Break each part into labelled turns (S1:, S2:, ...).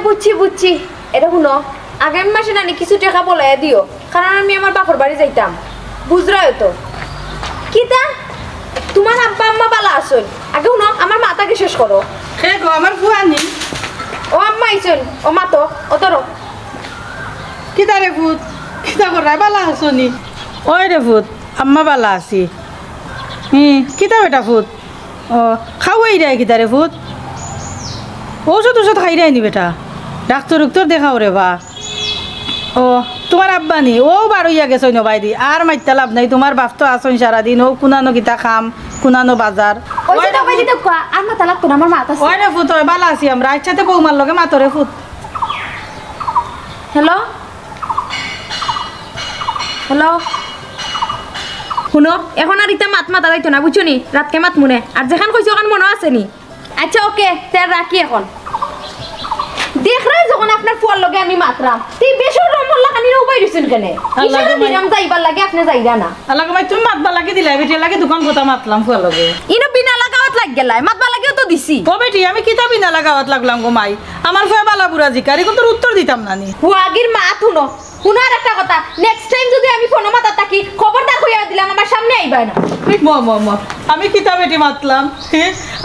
S1: বুঝছি বুঝছি। এটা শুনো, আগামী মাসে নানি কিছু টাকা বলাই দিও, কারণ আমি আমার বাপর বাড়ি যাইতাম। বুঝরা তো কিতা তোমার আব্বা আম্মা বালা আসুন। আগে শুনো, আমার মাতাকে শেষ করো।
S2: হে গো আমার ফুয়ানি।
S1: ও আম্মা আইসুন, ও মাতো ও তোর
S2: কিতা রে ফুট, কিতা করাই বালা আসনি? ওই রে ফুট, আম্মা বালা আছি। কিতা বেটা ফুট? ও খাওয়াই রে কিতা রে ফুট? ঔষধ ওষুধ খাই নি বেটা? ডাক্তার উক্তর দেখাও রে বা। ও তোমার আব্বা নি ও বারইয়া গেছ নবাই দি আর মাইতা লাভ নাই। তোমার বাপ তো আসন সারাদিন ও কুনানো কিতা খাম কুনানো বাজার।
S1: ওই যে দবাই দিতে কো আর মাথা লাগতো না, আমার মাথা আছে।
S2: ওই রে ফুট, ওই বালা আছি আমরা। আচ্ছাতে বৌমার লগে মাতরে ফুট।
S1: হ্যালো হ্যালো, শুনো এখন আর ইতা মাত মাতা যাইতো না, বুঝছো নি? রাতকে মাত মনে আর যেখান কইছো ওখান মনে আছে নি? আচ্ছা ওকে, তেল রাখি এখন। দেখ রে যখন আপনার ফুয়ার লগে আমি মাতরাম তুই বেশর রমল্লা কানি উপায় দিছেন কেন? কিসের নিরাম যাইবার লাগে আপনি যাইরা না?
S2: আল্লাহ ভাই তুমি মাতবা লাগি দিলা বেটি লাগে দোকান কথা মাতলাম ফুয়ার লগে।
S1: ইনো বিনা লাগাওয়াত লাগ গেলাই মাতবা লাগিও তো দিছি।
S2: ও বেটি আমি কিতা বিনা লাগাওয়াত লাগলাম গো মাই? আমার ফুয়া বালা বুড়া জিকারি কোন তোর উত্তর দিতাম নানি।
S1: ফুয়াগির মা শুনো, শুনো আর একটা কথা, নেক্সট টাইম যদি আমি ফোন মাতা থাকি খবরদার কইয়া দিলাম আমার সামনে আইবা না।
S2: আমি কিতা বেটি মাতলাম?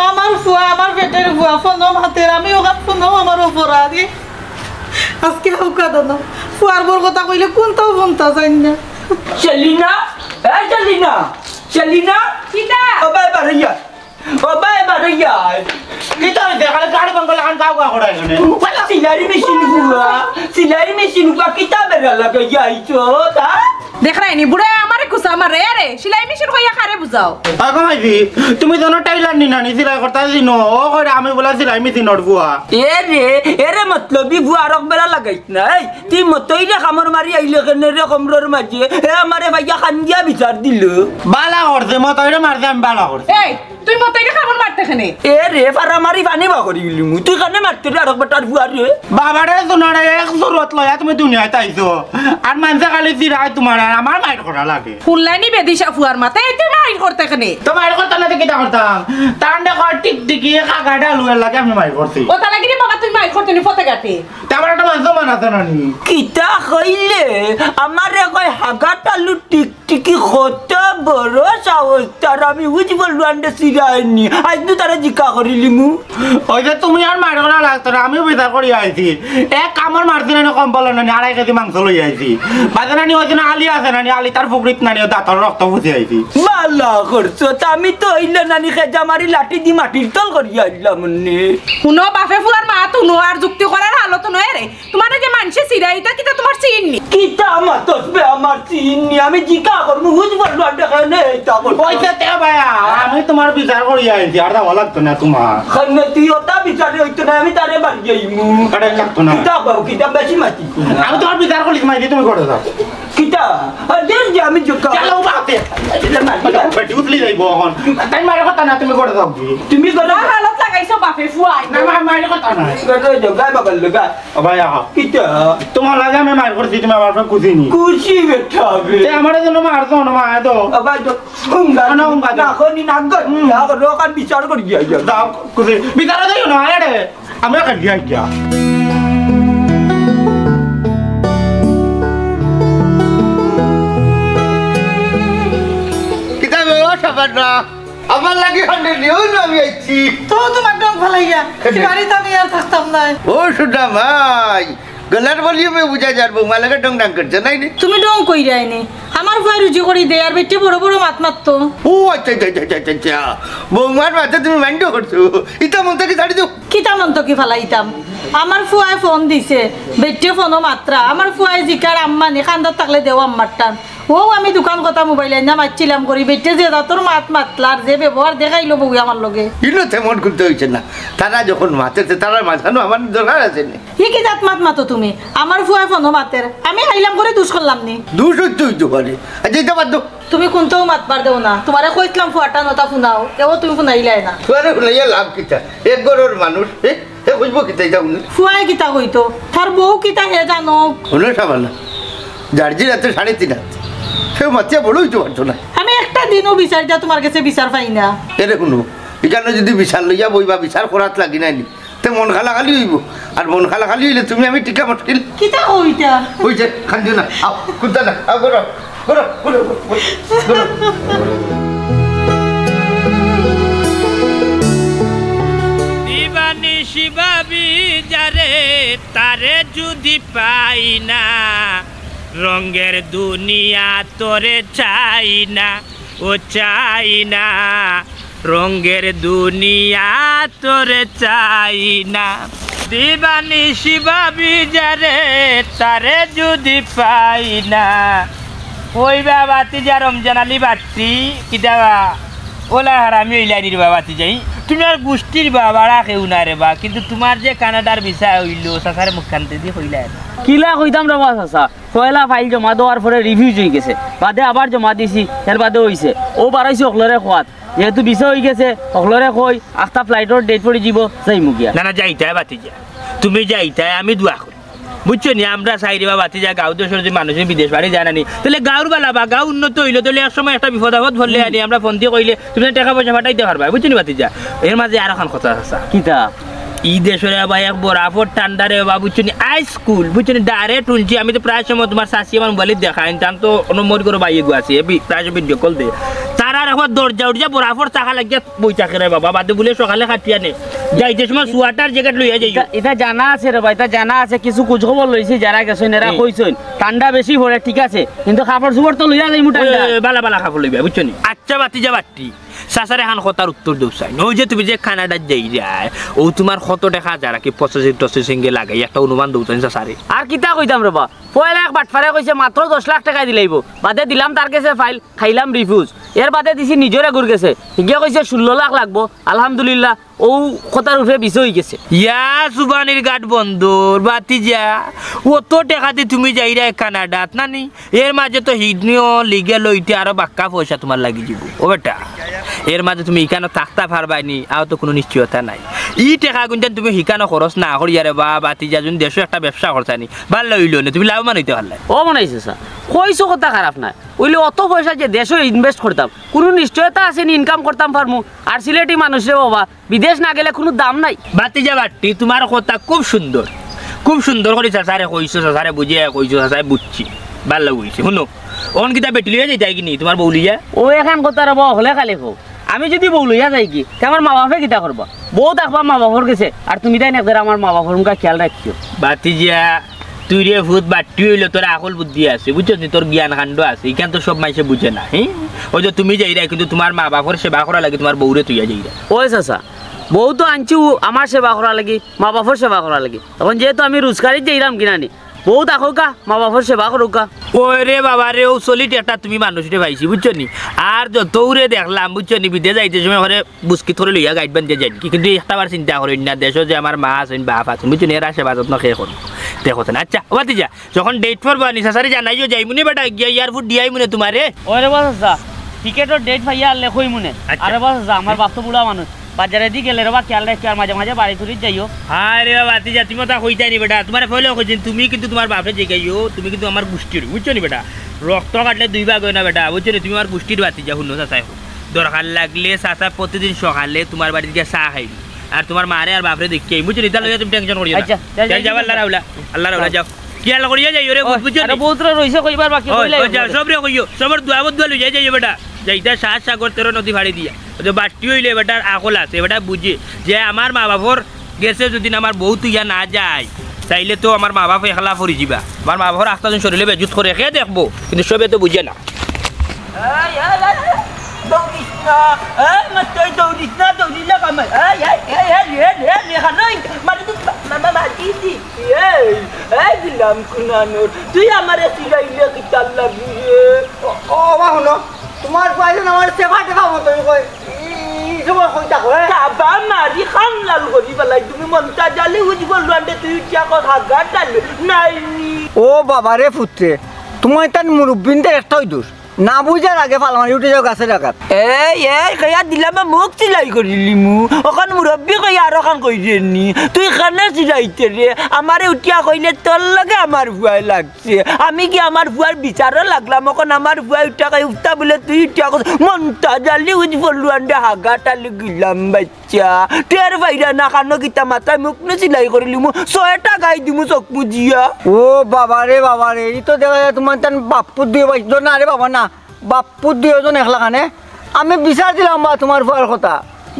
S2: আমার ফুয়া আমার পেটের ফুয়া ফোন হাতের আমি ওখান ফোন আমার অপরাধ। আজকে হাউকা দানো ফুয়ার বর কথা কইলে কোনটাও ফোনটা যাই না।
S3: সেলিনা, এই সেলিনা, সেলিনা
S1: কিতা
S3: ও বাই বাড়িয়া, ও বাই বাড়িয়া কিতা দেখালে গাড়ি বাঙ্গলা কান কাউ কাউ করাই গনে ওলা সিলাই মেশিন গুয়া কিতা বেরা লাগে যাইছো তা
S2: দেখ রাইনি বুড়া আমারে কুসা আমার রে রে সিলাই মেশিন কইয়া খারে বুঝাও।
S4: আগো মাইজি তুমি তো টাইলার নি নানি সিলাই করতা দিনো ও কইরা আমি বলা সিলাই মেশিন নড়বুয়া
S3: এরে মতলবি বুয়া রক বেলা লাগাইছ না। এই তুই মতই রে খামর মারি আইলে কেনে রে কমরর মাঝে এ আমারে ভাইয়া খান্দিয়া বিচার দিল
S4: বালা করছে মতইরে মারছে আমি বালা করছি।
S2: এই তুই মতইরে খামর মারতে কেনে?
S3: এ রে পারা মারি পানি বা করি গলি মুই তুই কানে মারতে রে আরক বেটার বুয়া রে
S4: বাবারে তোমারে এক জরুরত লয়া তুমি দুনিয়াতে আইছো আর মানসা খালি জিরাই তোমার আমার মাইর করা লাগে।
S2: ফুললানি বেদিশা ফুয়ার মাথায় তুই মাইর করতে কেনে?
S4: তো মাইর করতে না কিটা করতাম তান্ডে কর টিক টিকি কাগাটা লুয়ের লাগে আমি মাইর করছি।
S2: ও তালা গিরি বাবা তুই মাইর করতে নি ফতে গাতে
S4: তারপর একটা মাংস মানাতে নানি
S3: কিতা কইলে আমারে কয় হাগাটালু টিকটিকি কত বড় সাহস তার আমি বুঝি বললু আন্ডে সিরাইনি আজ নু তারা জিকা করিলি মু
S4: ওই যে তুমি আর মাইর করা লাগতো না আমিও বিচার করি আইছি এক কামড় মারছি না কম বলো নানি 2.5 কেজি মাংস লই আইছি বাজে নানি ওই জন্য আলি আছে নানি আলি তার পুকুরিত নানি দাঁতর রক্ত বুঝে আইছি।
S3: বালা করছো তা আমি তো হইলে নানি খেজা মারি লাঠি দি মাটির তল করিয়া দিলাম নে
S2: শুনো বাপে ফুলার মা তুনো আর যুক্তি করার হালত নয় রে। তোমার যে মানুষে সিরাইতা কিতা তোমার চিননি
S3: কিতা আমার তসবে আমার চিনি আমি জিকা করবো বুঝ বললু আন্ডে খানে তা বল
S4: পয়সা তে ভাইয়া আমি তোমার বিচার করি আইছি আর দাও লাগতো না তোমার
S3: খানে তুই ওটা বিচারে হইতো না আমি তারে বাড়ি যাইমু
S4: কাটা লাগতো না
S3: কিতা বাবু কিতা বেশি মাটি
S4: আমি তোমার বিচার করি মাইদি তুমি করে দাও
S3: কিতা দেন যে আমি জিকা
S4: চলো বাতে বেটি উঠলি যাইবো এখন তাই মাইর কথা না তুমি করে দাও কি
S3: তুমি গলা
S2: হালত লাগাইছো বাপে ফুয়াই
S4: না মাইর কথা না
S3: গলা জগা বাবা লগা
S4: ও ভাইয়া
S3: কিতা
S4: তোমার লাগে আমি মাইর করছি তুমি আমার কুছিনি
S3: খুশি বেঠাবে
S4: তে আমার জন্য মারছো না মা তো
S3: আবার তো হুঙ্গা না হুঙ্গা না কোনি না গন না রোকান বিচার করি গিয়া
S4: দাও কুছি বিচার দাও না আরে আমি কাট গিয়া গিয়া
S5: আমার লাগে হান্ডে নিও না আমি আইছি
S2: তো তোমার ডং ফলাইয়া বাড়িতে আমি আর থাকতাম না।
S5: ও সুদা ভাই গলার বলিয়ে বুঝা যার বৌমা লাগে ডং ডাং করছে নাই রে
S2: তুমি ডং কই রাইনি আমার ফুয়া রুজি করি দে আর বেটি বড় বড় মাত মারতো।
S5: ও আচ্ছা আচ্ছা আচ্ছা আচ্ছা বৌমার মাথা তুমি মাইন্ড করছো ইটা মন থেকে ছাড়ি দাও
S2: কিতা মন্ত কি ফালাইতাম আমার ফুয়ায় ফোন দিছে বেটি ফোনও মাত্রা আমার ফুয়ায় জিকার আম্মানি খান্দার থাকলে দেও আম্মার টান ও আমি দোকান কথা মোবাইল আইনা মারছিলাম করি বেটে যে তোর মাত মাতলার যে ব্যবহার দেখাইলো বউ আমার লগে
S5: ইনো তেমন করতে হয়েছে না তারা যখন মাতেছে তারা মাথানো আমার দরকার আছে না
S2: হি কি জাত মাত মাতো তুমি আমার ফুয়ায় ফোনও মাতের আমি হাইলাম করে দুষ করলাম নি
S5: দুষ হইতে পারে আচ্ছা এটা বাদ দাও
S2: তুমি কোনটাও মাত পার দেও না তোমারে কইছিলাম ফুয়াটা নতা শুনাও এও তুমি শুনাইলাই না
S5: তোরে শুনাইয়া লাভ কিতা এক গরর মানুষ হে বুঝবো কিতা এটা উনি
S2: ফুয়াই কিতা কইতো তার বউ কিতা হে জানো
S5: শুনে সাবান না জার্জি রাতে 3:30 হাত কেউ মাতিয়া বড় হইতে পারতো না
S2: আমি একটা দিনও বিচার দিয়া তোমার কাছে বিচার পাই না
S5: এরে শুনো এখানে যদি বিচার লইয়া বইবা বিচার করাত লাগি নাই তে মন খালা খালি হইব আর মন খালা খালি হইলে তুমি আমি টিকা মুশকিল
S2: কিতা কইতা
S5: হইছে খান্দিও না আও কুদা না আও করো করো করো করো
S6: দিবানি শিবাবি যারে তারে যদি পাই না রঙের দুনিয়া তোরে চাই না ও চাই না রঙের দুনিয়া তোরে চাই না দিবানি শিবাবি যারে তারে যদি পাই না ওই বাবাতি যা রমজান আলী বাটি কিতা ওলা হারামি ওইলাই নির বাবাতি যাই তুমি আর গোষ্ঠীর বাবারা কেউ না রে বা কিন্তু তোমার যে কানাডার ভিসা হইলো সাসারে মুখখানতে দিয়ে হইলাই
S7: কিলা কইতাম রে বাস আসা পয়লা ফাইল জমা দেওয়ার পরে রিভিউজ হয়ে গেছে বাদে আবার জমা দিছি এর বাদে হইছে ও বাড়াইছে অকলরে খোয়াত যেহেতু বিষয় হয়ে গেছে অকলরে কই আস্তা ফ্লাইটর ডেট পড়ে যাব যাই মুগিয়া
S6: না না যাইতাই বাতি যা তুমি যাইতাই আমি দোয়া করি বুঝছো নি আমরা সাইডে বা বাতি যা গাঁও দেশের যে মানুষ বিদেশ বাড়ি জানানি তাহলে গাঁর বেলা বা গাঁও উন্নত হইলো তাহলে এক সময় একটা বিপদ আপদ ভরলে আনি আমরা ফোন দিয়ে কইলে তুমি টাকা পয়সা ফাটাইতে পারবা বুঝছো নি বাতি যা এর মাঝে আর এখন কথা আছে
S7: কিতা
S6: ই দেশের বা এক বরাবর ঠান্ডারে বা বুঝছো নি আই স্কুল বুঝছো নি ডাইরেক্ট শুনছি আমি তো প্রায় সময় তোমার শাশি আমার মোবাইলে দেখাই তাম তো অনুমোদ করে বাইয়ে গো আছে প্রায় ভিডিও কল দিয়ে তারা এখন দরজা উঠছে বরাবর চাকা লাগিয়ে বই থাকে রে বাবা বাদে বলে সকালে খাটিয়া নে যাইতে সময় সোয়াটার জ্যাকেট লইয়া যাই
S7: এটা জানা আছে রে ভাই এটা জানা আছে কিছু কুছ খবর লইছি যারা গেছেন এরা কইছেন ঠান্ডা বেশি পড়ে ঠিক আছে কিন্তু কাপড় চোপড় তো লইয়া যাইমু ঠান্ডা
S6: বালা বালা কাপড় লইবা বুঝছো নি আচ্ছা বাতি যা বাটি সাসারে এখন কথার উত্তর দেও চাই ওই যে তুমি যে কানাডার যাই যায় ও তোমার কত টাকা যারা কি প্রসেসিং গে লাগাই একটা অনুমান দেও চাই সাসারে
S7: আর কিতা কইতাম রে বা পয়লা এক বাটফারে কইছে মাত্র 10 লাখ টাকা দিলাইব বাদে দিলাম তার কাছে ফাইল খাইলাম রিফিউজ এর বাদে দিছি নিজরে ঘুর গেছে হিগে কইছে 16 লাখ লাগবো আলহামদুলিল্লাহ ও কথার উঠে বিষয় হয়ে গেছে
S6: ইয়া সুবানির গাট বন্ধুর বাতি যা অত টাকাতে তুমি যাই রে কানাডাত নানি এর মাঝে তো হিডনিও লিগে লইতে আরো বাক্কা পয়সা তোমার লাগি যাব ও বেটা এর মাঝে তুমি ইকানো থাকতে পারবানি আর তো কোনো নিশ্চয়তা নাই ই টাকা গুনতে তুমি হিকানো খরচ না করিয়া রে বা বাতি যা যদি দেশে একটা ব্যবসা করছানি ভাল লইলো না তুমি লাভবান হইতে পারলে
S7: ও মনাইছে স্যার কইছো কথা খারাপ না ওইলে অত পয়সা যে দেশে ইনভেস্ট করতাম কোনো নিশ্চয়তা আছে নি ইনকাম করতাম পারমু আর সিলেটি মানুষে বাবা বিদেশ না গেলে কোনো দাম নাই
S6: বাতি যা বাটি তোমার কথা খুব সুন্দর করে সাসারে কইছো সাসারে বুঝিয়ে কইছো সাসারে বুঝছি ভাল লাগছে শুনো অন কিতা বেটি লইয়া যাই কিনি তোমার বউ লিয়া
S7: ও এখন কথা রে হলে খালি হোক আমি যদি বউ লইয়া যাই কি আমার মা বাপে কিতা করবা বউ দেখবা মা বাপর গেছে আর তুমি তাই না আমার মা বাপর মুখা খেয়াল রাখিও
S6: বাতি যা তুই রে ভূত বাটি হইলে তোর আকল বুদ্ধি আছে বুঝছো তোর জ্ঞান কাণ্ড আছে এখান তো সব মানুষে বুঝে না হ্যাঁ ওই যে তুমি যাই রা কিন্তু তোমার মা বাপর সেবা করা লাগে তোমার বউরে তুইয়া যাই রা
S7: ওই চাচা বউ তো আনছি আমার সেবা করা লাগি মা বাপর সেবা করা লাগি তখন যেহেতু আমি রোজগারি যাইলাম কিনা নি বউ দেখো কা মা বাপর সেবা করো কা
S6: ওই রে বাবা রে ও চলিট একটা তুমি মানুষরে পাইছি বুঝছো নি আর যতরে দেখলাম বুঝছো নি বিদেশ যাইতে সময় ঘরে বুসকি থরে লইয়া গাইড বান্ধে যাই কিন্তু একটাবার চিন্তা করি না দেশে যে আমার মা আছেন বাপ আছেন বুঝছো নি এরা সেবা যত্ন খেয়ে করো দেখো না আচ্ছা ওবাতি যা যখন ডেট পড়বা নি সাসারে জানাইও যাই মুনে বেটা গিয়া এয়ারপোর্ট দিয়াই মুনে তোমারে
S7: ওরে বাস যা টিকেটের ডেট পাইয়া লেখই মুনে আরে বাস যা আমার বাপ তো বুড়া মানুষ বাজারে দি গেলে রে বা খেয়াল রাখি আর মাঝে মাঝে বাড়ি তুলি যাইও
S6: হ্যাঁ রে বাবা তুই যা তুমি তা কইতাই নি বেটা তোমার ফলে কইছেন তুমি কিন্তু তোমার বাপরে জিগাইও তুমি কিন্তু আমার গোষ্ঠীর বুঝছো নি বেটা রক্ত কাটলে দুই ভাগ হয় না বেটা বুঝছো নি তুমি আমার গোষ্ঠীর বাতি যা শুনো চাচাই দরকার লাগলে চাচা প্রতিদিন সকালে তোমার বাড়িতে গিয়ে চা খাইবি আর তোমার মারে আর বাপরে দেখি বুঝছো নি তাহলে তুমি টেনশন করিও না যাও আল্লাহ রাউলা যাও কিয়াল করিয়া যাইও রে বুঝছো নি
S7: বহুতরা রইছে কইবার বাকি কইলে
S6: যাও সব রে কইও সবার দোয়া লই যাইও বেটা যাইতা সাত সাগর 13 নদী ভাড়ি দিয়া যে বাটি হইলে বেটার আকল আছে বেটা বুঝে যে আমার মা বাপর গেছে যদি আমার বউ তুইয়া না যায় তাইলে তো আমার মা বাপ একলা পড়ি যাবা আমার মা বাপর আস্তা জন শরীরে বেজুত করে খেয়ে দেখবো কিন্তু সবে তো বুঝে না
S3: তুই আমার তোমার পয়সা আমার সেবা টাকা মতো মারি খান লাল করি পেলাই তুমি মনটা জালি উজ বললো তুই নাই ও বাবা রে পুত্রে তোমার তার মুরব্বিনদের একটাই দোষ
S8: না বুঝার আগে ফালমারি উঠে যাও গাছের আঘাত
S3: এই কইয়া দিলাম মুখ চিলাই করিলি মু ওখান মুরব্বী কইয়া আর ওখান কইছেনি তুই খানে চিলাইতে রে আমারে উঠিয়া কইলে তোর লগে আমার ভুয়াই লাগছে আমি কি আমার ভুয়ার বিচারও লাগলাম ওখান আমার ভুয়াই উঠা কই উঠতা বলে তুই উঠিয়া কই মনটা জালি উজ বলুয়ান্ডে হাগা টালি গিলাম বাচ্চা টের বাইরা না খানো কিতা মাথায় মুখ নে চিলাই করিলি মু 100 টাকা দিমু চোখ বুঝিয়া
S8: ও বাবা রে এই তো দেখা যায় তোমার তেন বাপ্পুর দিয়ে বাইছ না রে বাবা না বাপ্পুর দুজন একলা খানে আমি বিচার দিলাম বা তোমার ভয়ের কথা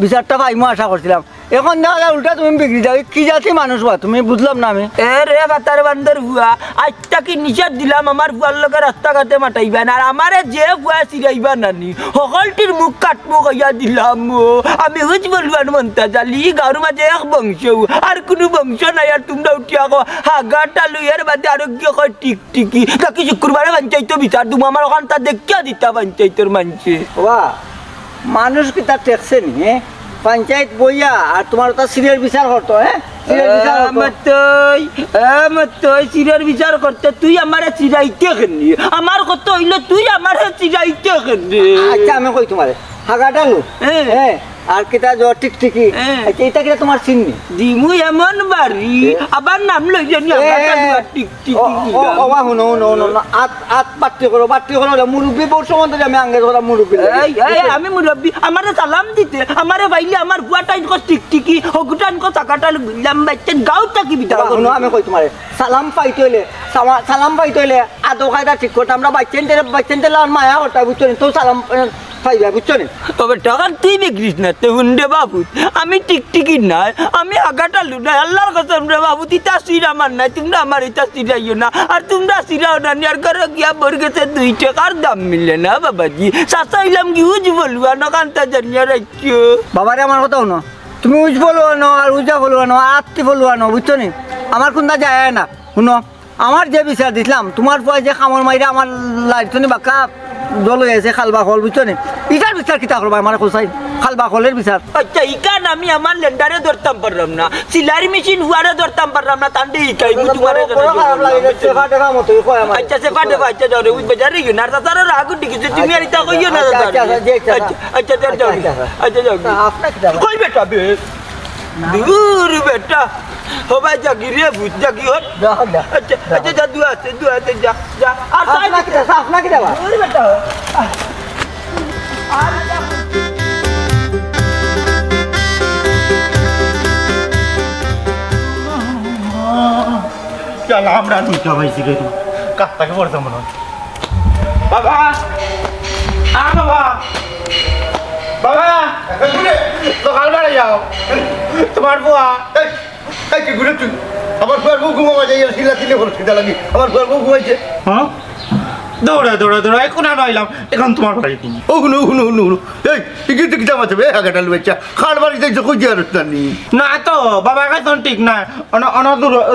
S8: বিচারটা পাইমো আশা করছিলাম এখন দেখা যায় উল্টা তুমি বিক্রি যাও কি জাতি মানুষ বা তুমি বুঝলাম না আমি
S3: এ রে বাতার বান্দর ভুয়া আজটা কি নিষেধ দিলাম আমার ভুয়ার লগে রাস্তাঘাটে মাটাইবা না আর আমারে যে ভুয়া চিরাইবা নানি সকলটির মুখ কাটমু কইয়া দিলাম আমি হুজ বলবান মনটা জালি গাঁর মাঝে এক বংশ আর কোনো বংশ নাই আর তোমরা উঠিয়া কো হাগা টালু এর বাদে আরোগ্য কয় টিকটিকি কাকি শুক্রবারে পঞ্চায়েত বিচার তুমি আমার ওখানটা দেখিয়া দিতা পঞ্চায়েতের মানছে
S8: বাবা মানুষ কি তার টেকছে নি পঞ্চায়েত বইয়া আর তোমার তো সিরিয়াল বিচার করতো হ্যাঁ
S3: চিরার বিচার করতে তুই আমার চিরাইতে কেনি আমার কত হইলো তুই আমার চিরাইতে কেনি
S8: আচ্ছা আমি কই তোমারে হাগাটালু হ্যাঁ আর কিটা জ টিকটিকি আচ্ছা এটা কিটা তোমার চিন্নি
S3: দিমু এমন বাড়ি আবার নাম লই জানি হাগাটালু আর টিকটিকি
S8: ও বাবা হুনো আত বাট্টি করো মুরব্বি বড় সম্বন্ধে আমি আঙ্গে ধরা মুরব্বি
S3: আমি মুরব্বি আমারে সালাম দিতে আমারে বাইলে আমার বুয়াটাই কো টিকটিকি হগুটান কো চাকাটালু বিলাম বাইতে গাও তাকি বিটা
S8: হুনো আমি কই তোমারে সালাম পাইতে হইলে আদো কায়দা ঠিক করতে আমরা বাচ্চানতে লাল মায়া হতা বুঝছো তো সালাম পাইবা বুঝছো না
S3: তবে টাকা তুই বিক্রিস না তে হুন্ডে বাবু আমি টিকটিকি নাই আমি হাগাটালু নাই আল্লাহর কসম রে বাবু তিতা সির আমার নাই তোমরা আমার এটা সিরাইও না আর তোমরা সিরাও না আর করে গিয়া বর গেছে 2 টাকার দাম মিললে না বাবাজি সাসাইলাম কি উজ বলবা না কান্তা জানিয়া রাখিও
S8: বাবারে আমার কথা হনো তুমি উজ বলবা না আর উজা বলবা না আত্তি বলবা না বুঝছো না আমার কোনটা যায় না শুনো আমার যে বিচার দিছিলাম তোমার পয় যে খামর মাইরা আমার লাইটনি বাঁকা জল হয়ে আছে খালবা খল বুঝছো না ইটার বিচার কিতা করবা আমার কোসাই খালবা খলের বিচার
S3: আচ্ছা ইকান আমি আমার লেন্ডারে ধরতাম পারলাম না সিলারি মেশিন হুয়ারে ধরতাম পারলাম না তান্ডে ইকাই মু তোমার
S8: খারাপ লাগে সেফা দেখা মতো কই আমার
S3: আচ্ছা সেফা দেবা আচ্ছা যাও রে উজ বাজারে গিয়ে না তারা রাগু ডিকে তুমি আর ইতা কইও না দাদা আচ্ছা যাও আচ্ছা যাও কই বেটা বে দূর বেটা হবাই জাগি রে বুঝ জাগি হট আচ্ছা যা দুয়াতে যা আর
S8: সাফ না কি দেবা
S3: দূর বেটা আর
S4: চল আমরা দুইটা পাইছি রে কাজটাকে পড়তে মনে হয় বাবা বাবা সকাল বেড়ে যাও তোমার বুয়া
S5: কি ঘুরে তুই আমার ফুয়ার বউ ঘুমাবা যাই সিলা করে খিদা লাগি আমার ফুয়ার বউ ঘুমাইছে
S4: হ্যাঁ দৌড়া এখন আইলাম এখন তোমার বাড়িতে
S5: ও হুনু এই টিকিট জামাতে বে হাগাটাল বেচা খাল বাড়িতে কই যার জানি
S4: না তো বাবা কাছে ঠিক না অন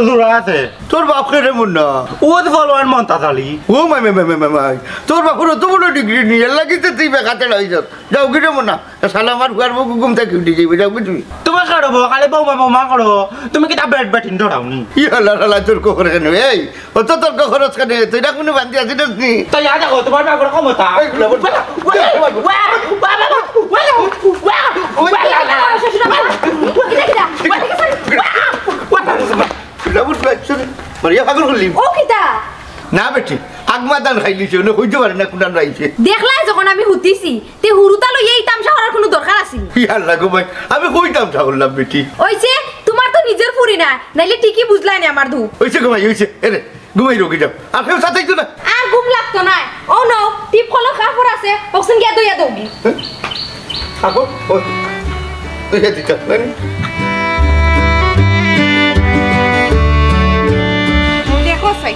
S4: দূর আছে
S5: তোর বাপ কে রে মুন্না
S4: ও তো ফলোয়ার মন্তা চালি
S5: ও মাই তোর বাপ তো বড় ডিগ্রি নিয়ে লাগিতে তুই বেকাতে লই যাও কি রে মুন্না শালা আমার ফুয়ার বউ ঘুম থেকে উঠে যাইবে যাও কি
S4: তুমি কাড়বো কালে বৌমা করো তুমি কি তা ব্যাটিং ধরাওনি
S5: ইয়ালা তোর কখরে কেন এই ও তো তোর খরচ কেন তুই না কোনো বান্দি আছিস নি
S4: তো ইয়া দেখো তোমার ব্যাপারে ক্ষমতা
S5: না বেটি আগমাদান খাইলিছে না হইতে পারে না কোনটা রাইছে
S1: দেখলাই যখন আমি হুতিছি তে হুরুতা লই এই তামসা করার কোনো দরকার আছে
S5: ইয়াল্লা গো ভাই আমি কইতাম ছাগললাম বেটি
S1: ওইছে তোমার তো নিজের পুরি না নাইলে ঠিকই বুঝলাই না আমার দুঃখ
S5: হইছে গো ভাই হইছে এরে ঘুমাই রোগী যাও আর কেউ সাথে তো না
S1: আর ঘুম লাগতো না ও নো টিপ ফলো কাপড় আছে ওখান গিয়া দইয়া দৌড়ি
S5: থাকো ও তুই হেদি চল নানি
S2: দেখো সাই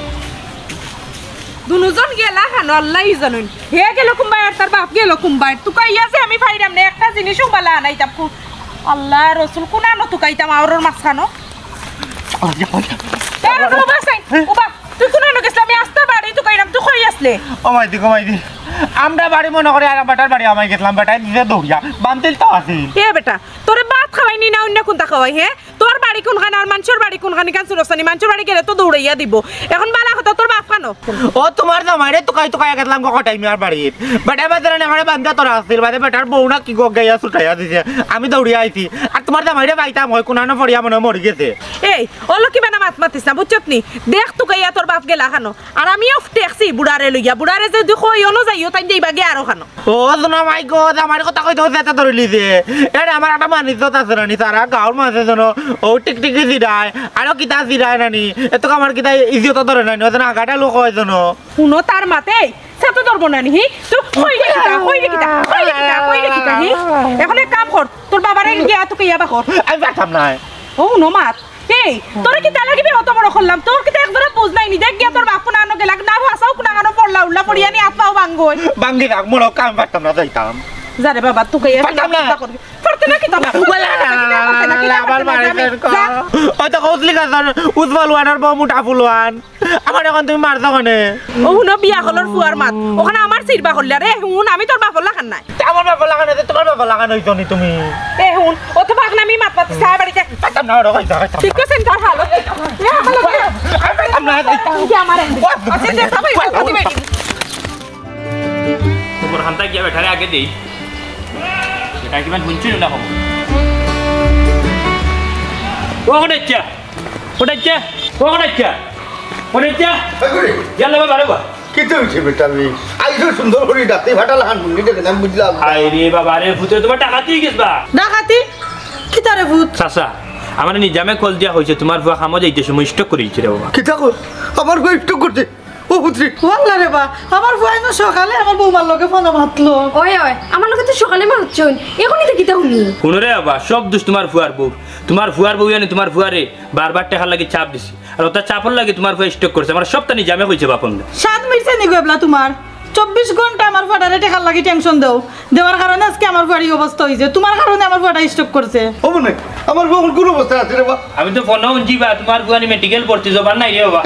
S2: দুজন গেলা খানো আল্লাহ জানুন হে গেল কুম্বাই আর তার বাপ গেল কুম্বাই তুকাই আছে আমি ফাইরাম না একটা জিনিসও বালা আনাইতাম আল্লাহ রসুল কোনানো তুকাইতাম আওরর মাছ খানো তুই কোনানো গেছিস আমি আসতে বাড়ি তুকাইরাম তুই কই আসলে
S4: কমাই দি আমরা বাড়ি মনে করে আর বেটার বাড়ি আমায় গেছিলাম বেটাই দিতে দৌড়িয়া বান্তিল তো আছে
S2: এ বেটা তোরে ভাত খাওয়াইনি না অন্য কোনটা খাওয়াই হে তোর বাড়ি কোনখানে আর মানুষের বাড়ি কোনখানে কান সুরসানি মানুষের বাড়ি গেলে তো দৌড়াইয়া দিব এখন বালা কথা তোর বাপ খানো
S4: ও তোমার জামাইরে তুকাই তুকাই গেলাম কখন টাইমে আর বাড়ির বেটা বাজারে এখানে বান্ধা তোরা আসছিল বাদে বেটার বউ না কি গক গাইয়া ছুটাইয়া দিছে আমি দৌড়িয়া আইছি আর তোমার জামাইরে পাইতাম হয় কোনানো পড়িয়া মনে মরি গেছে
S2: এই ওলো কি বানা মাত মাতিস না বুঝছত নি দেখ তো গাইয়া তোর বাপ গেলা খানো আর আমিও টেক্সি বুড়ারে লইয়া বুড়ারে যে দেখো ইয়নো যাইও তাই যাইবা গে আরো খানো
S4: ও শোনা মাই গো আমার কথা কইতে হচ্ছে এত ধরে লিছে এটা আমার একটা মানিজ্যত আছে নানি তারা গাঁর মাঝে যেন ও টিকটিকি জিরায় আরো কিতা জিরায় নানি এত আমার কিতা ইজিয়ত ধরে নানি ওজন আগাটা লোক হয় যেন
S2: শুনো তার মাতে সেতো ধরবো না নি তুই কই রে কিতা হি এখন এক কাম কর তোর বাবারে গিয়া তোকে ইয়াবা কর
S4: আমি পাঠাম না
S2: ও নো মাত এই তোরে কি তালা কিবে অত বড় করলাম তোর কি একদম বুঝ নাই নি দেখ গিয়া তোর বাপ কোনা আনো গেলা না ভাষাও কোনা আনো পড়লা উল্লা পড়িয়া নি আত্মাও ভাঙ্গই
S4: বাঙ্গি রাখ মোর কাম পাঠাম না যাইতাম
S2: যারে বাবা তুই ইয়া
S4: পাঠাম না
S2: করতে না কি তোমরা
S4: আবার মারিস ও তো কৌসলি গাছন উজবল ওয়ানার বউ মুঠা ফুলওয়ান আমার এখন তুমি মারছ ওখানে
S2: ও হুনো বিয়া হলর ফুয়ার মাত ওখানে আমার সিরবা করলে রে হুন আমি তোর বাপর লাগান নাই
S4: আমার বাবা লাগানো তোমার বাবা লাগানো হইতো নি তুমি
S2: এ হুন ও তো বাগনা আমি মাত মাত সাই বাড়িতে
S4: পাঠাম না ওরা কইতা
S2: ঠিক আছে তোর হালো
S4: আমরা
S2: কি আমার আচ্ছা দেখ ভাই আদি বেটি
S6: তোর হান্তা গিয়া বেঠারে আগে দেই এটা কিমান বুঝছিস না কম ওখানেচ্ছা ওটাচ্ছা ওখানেচ্ছা ওখানেচ্ছা গেল বাবা রে বাবা
S5: কিতে হইছে বেটা আমি আইছো সুন্দর করে ডাতে ফাটা লাগান মুন্ডি দেখে আমি বুঝলাম
S6: আই রে বাবা রে ভূতে তোমার টাকা দিয়ে গেছ বা
S2: ডাকাতি কি তারে ভূত
S6: চাচা আমার নিজামে কল দিয়া হয়েছে তোমার বুয়া খামো যাইতে সময় স্টক করে দিচ্ছে রে বাবা
S5: কিতা কর আমার কই একটু করতে ও পুত্রি
S2: ওয়াল্লা রে বা আমার ভাই না সকালে আমার বৌমার লগে ফোন মাতলো
S1: ওই ওই আমার লোকে তো সকালে মারছুন এখনই তো কিতা শুনি
S6: শুনো রে বাবা সব দোষ তোমার ফুয়ার বউ জানি তোমার ফুয়ারে বারবার টাকার লাগে চাপ দিছি আর ওটা চাপর লাগে তোমার ফুয়া স্টক করছে আমার সবটা নিজামে কইছে বাপন
S2: সাত মিনিটে নি গবলা তোমার 24 ঘন্টা আমার ফাটারে টাকার লাগি টেনশন দাও দেওয়ার কারণে আজকে আমার বাড়ি অবস্থা হইছে তোমার কারণে আমার ফাটা স্টক করছে
S5: ও মনে আমার বউর কোন অবস্থা আছে রে বা
S6: আমি তো ফোন উঞ্জি বা তোমার ফুয়ানি মেডিকেল পড়তে যাবার নাই রে বাবা